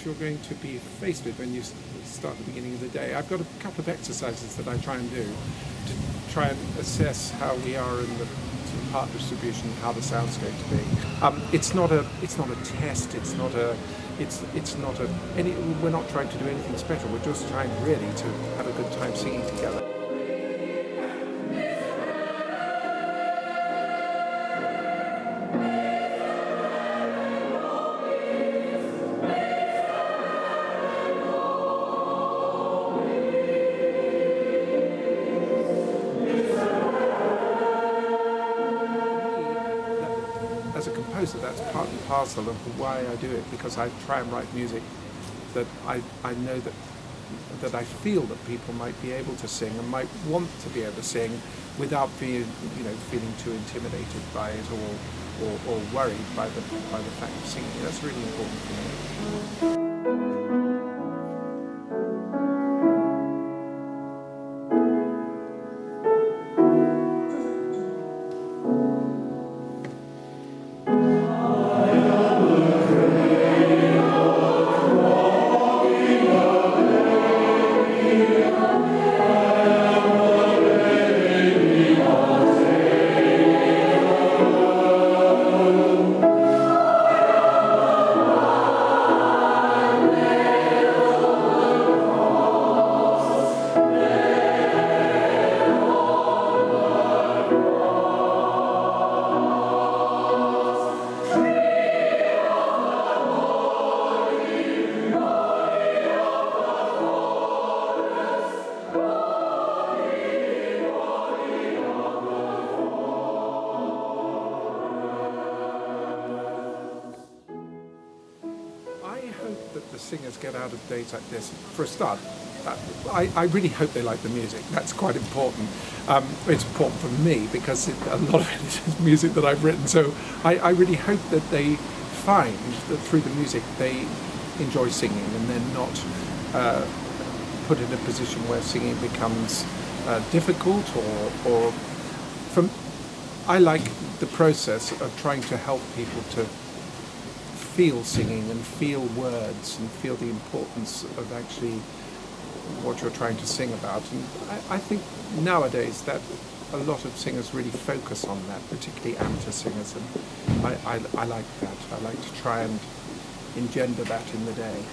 You're going to be faced with when you start the beginning of the day. I've got a couple of exercises that I try and do to try and assess how we are in the sort of part distribution, how the sound's going to be. It's not a test. We're not trying to do anything special. We're just trying really to have a good time singing together. As a composer, that's part and parcel of why I do it, because I try and write music that I know that I feel that people might be able to sing and might want to be able to sing without being, feeling too intimidated by it or worried by the fact of singing. That's really important for me. That the singers get out of days like this. For a start, I really hope they like the music. That's quite important. It's important for me because a lot of it is music that I've written, so I really hope that they find that through the music they enjoy singing and they're not put in a position where singing becomes difficult or I like the process of trying to help people to feel singing and feel words and feel the importance of actually what you're trying to sing about. And I think nowadays that a lot of singers really focus on that, particularly amateur singers, and I like that. I like to try and engender that in the day.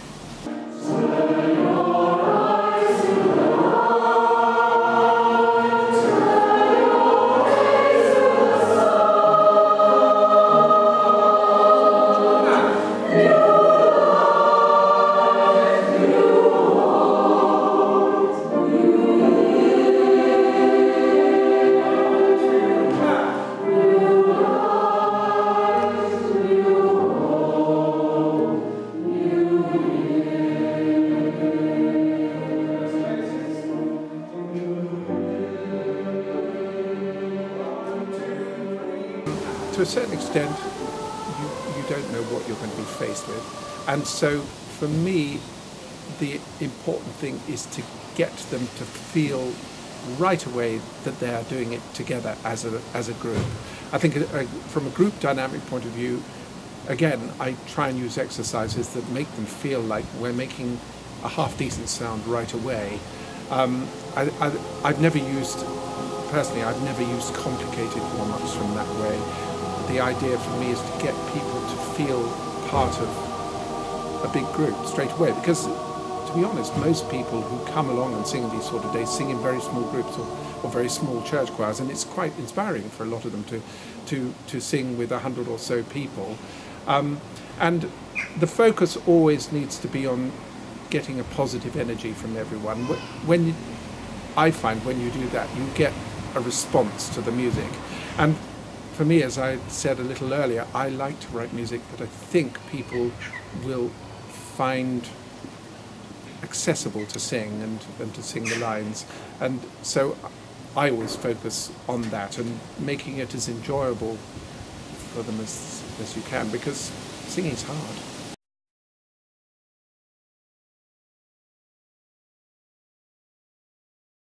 To a certain extent, you don't know what you're going to be faced with, and so for me the important thing is to get them to feel right away that they are doing it together as a group. I think from a group dynamic point of view, again, I try and use exercises that make them feel like we're making a half-decent sound right away. I've never used complicated warm-ups from that way. The idea for me is to get people to feel part of a big group straight away, because to be honest, most people who come along and sing these sort of days sing in very small groups or very small church choirs, and it's quite inspiring for a lot of them to sing with 100 or so people. And the focus always needs to be on getting a positive energy from everyone. I find when you do that, you get a response to the music. And for me, as I said a little earlier, I like to write music that I think people will find accessible to sing and to sing the lines. And so I always focus on that and making it as enjoyable for them as you can, because singing's hard.